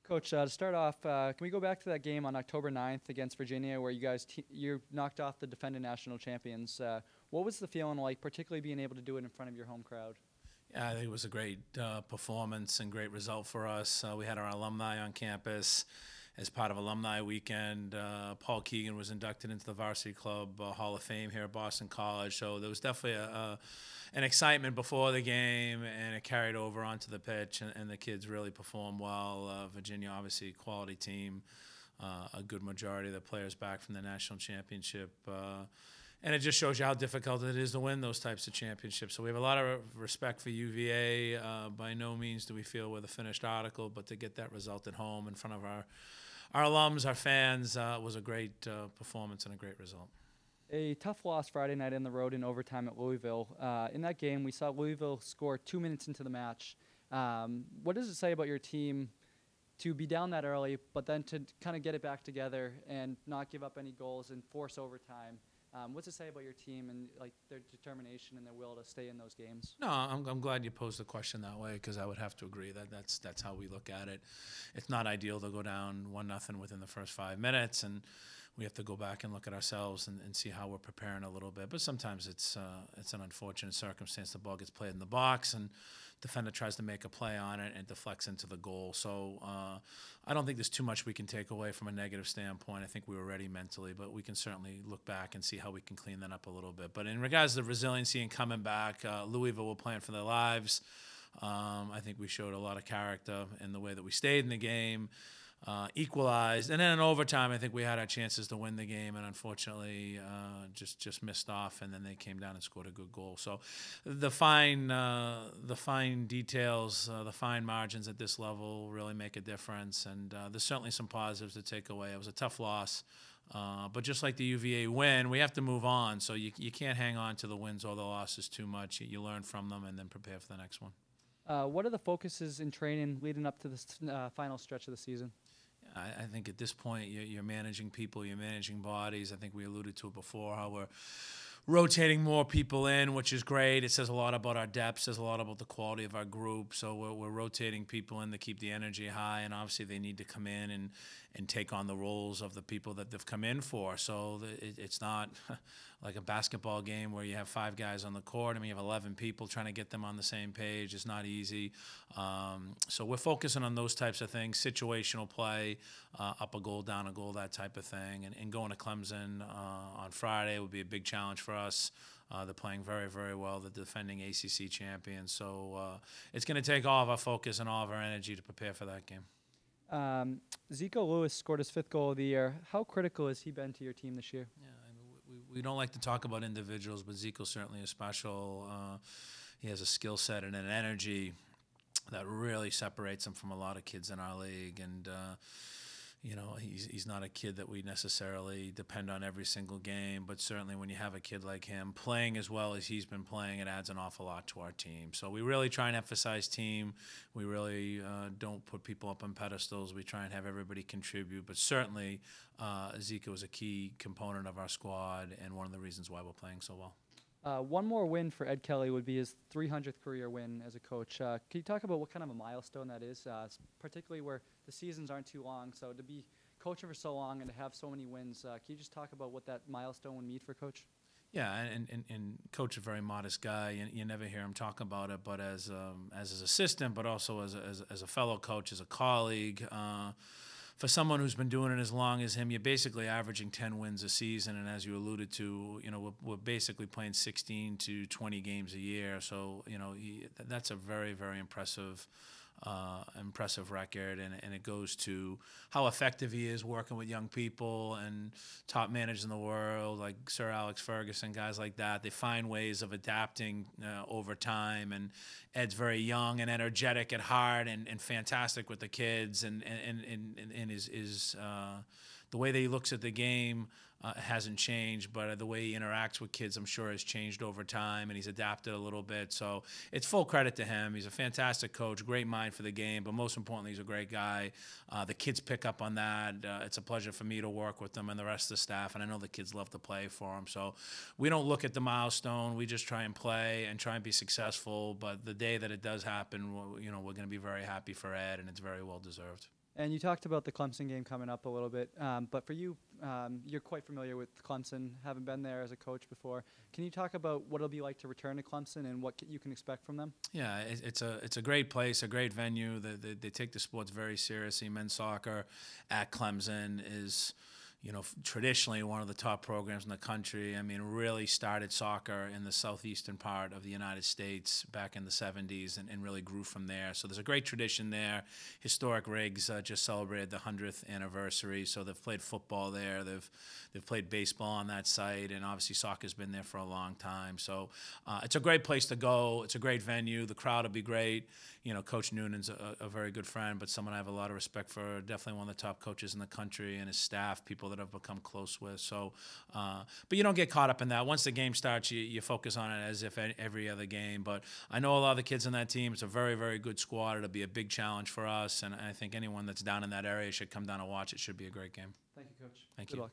Coach, to start off, can we go back to that game on October 9th against Virginia where you knocked off the defending national champions? What was the feeling like, particularly being able to do it in front of your home crowd? Yeah, I think it was a great performance and great result for us. We had our alumni on campus as part of Alumni Weekend. Paul Keegan was inducted into the Varsity Club Hall of Fame here at Boston College. So there was definitely an excitement before the game, and it carried over onto the pitch, and the kids really performed well. Virginia, obviously, quality team. A good majority of the players back from the national championship. And it just shows you how difficult it is to win those types of championships. So we have a lot of respect for UVA. By no means do we feel we're the finished article, but to get that result at home in front of our alums, our fans, was a great performance and a great result. A tough loss Friday night on the road in overtime at Louisville. In that game, we saw Louisville score 2 minutes into the match. What does it say about your team to be down that early, but then to kind of get it back together and not give up any goals and force overtime? What's it say about your team and like their determination and their will to stay in those games? No, I'm glad you posed the question that way, because I would have to agree that's how we look at it. It's not ideal to go down 1-0 within the first 5 minutes, and we have to go back and look at ourselves and see how we're preparing a little bit. But sometimes it's an unfortunate circumstance. The ball gets played in the box, and defender tries to make a play on it and deflects into the goal. So I don't think there's too much we can take away from a negative standpoint. I think we were ready mentally, but we can certainly look back and see how we can clean that up a little bit. But in regards to the resiliency and coming back, Louisville were playing for their lives. I think we showed a lot of character in the way that we stayed in the game. Equalized, and then in overtime, I think we had our chances to win the game, and unfortunately, just missed off. And then they came down and scored a good goal. So, the fine details, the fine margins at this level really make a difference. And there's certainly some positives to take away. It was a tough loss, but just like the UVA win, we have to move on. So you can't hang on to the wins or the losses too much. You learn from them and then prepare for the next one. What are the focuses in training leading up to this final stretch of the season? I think at this point you're managing people, you're managing bodies. I think we alluded to it before, how we're rotating more people in, which is great. It says a lot about our depth, says a lot about the quality of our group. So we're rotating people in to keep the energy high, and obviously they need to come in and take on the roles of the people that they've come in for. So it's not like a basketball game where you have 5 guys on the court. I mean, you have 11 people trying to get them on the same page. It's not easy. So we're focusing on those types of things, situational play, up a goal, down a goal, that type of thing. And going to Clemson on Friday would be a big challenge for us. They're playing very, very well, the defending ACC champions. So it's going to take all of our focus and all of our energy to prepare for that game. Zeiko Lewis scored his 5th goal of the year. How critical has he been to your team this year? Yeah, I mean, we don't like to talk about individuals, but Zeiko certainly is special. He has a skill set and an energy that really separates him from a lot of kids in our league. And you know, he's not a kid that we necessarily depend on every single game, but certainly when you have a kid like him playing as well as he's been playing, it adds an awful lot to our team. So we really try and emphasize team. We really don't put people up on pedestals. We try and have everybody contribute, but certainly Zeiko is a key component of our squad and one of the reasons why we're playing so well. One more win for Ed Kelly would be his 300th career win as a coach. Can you talk about what kind of a milestone that is, particularly where the seasons aren't too long? So to be coaching for so long and to have so many wins, can you just talk about what that milestone would mean for Coach? Yeah, and Coach is a very modest guy. You never hear him talk about it, but as his assistant, but also as a fellow coach, as a colleague. For someone who's been doing it as long as him, you're basically averaging 10 wins a season, and as you alluded to, you know, we're basically playing 16 to 20 games a year. So, you know, that's a very, very impressive record, and it goes to how effective he is working with young people and top managers in the world like Sir Alex Ferguson, guys like that. They find ways of adapting over time, and Ed's very young and energetic at heart and fantastic with the kids, and his the way that he looks at the game hasn't changed, but the way he interacts with kids, I'm sure, has changed over time, and he's adapted a little bit. So it's full credit to him. He's a fantastic coach, great mind for the game, but most importantly, he's a great guy. The kids pick up on that. It's a pleasure for me to work with them and the rest of the staff, and I know the kids love to play for him. So we don't look at the milestone. We just try and play and try and be successful, but the day that it does happen, you know, we're going to be very happy for Ed, and it's very well deserved. And you talked about the Clemson game coming up a little bit, but for you, you're quite familiar with Clemson, having been there as a coach before. Can you talk about what it'll be like to return to Clemson and what you can expect from them? Yeah, it's a great place, a great venue. They take the sports very seriously. Men's soccer at Clemson is, traditionally one of the top programs in the country. I mean, really started soccer in the southeastern part of the United States back in the 70s and really grew from there. So there's a great tradition there. Historic Rigs just celebrated the 100th anniversary, so they've played football there. They've played baseball on that site, and obviously soccer's been there for a long time. So it's a great place to go. It's a great venue. The crowd will be great. Coach Noonan's a very good friend, but someone I have a lot of respect for. Definitely one of the top coaches in the country, and his staff, people that I've become close with. So, but you don't get caught up in that. Once the game starts, you focus on it as if every other game. But I know a lot of the kids on that team. It's a very, very good squad. It'll be a big challenge for us, and I think anyone that's down in that area should come down and watch. It should be a great game. Thank you, Coach. Thank Good you. luck.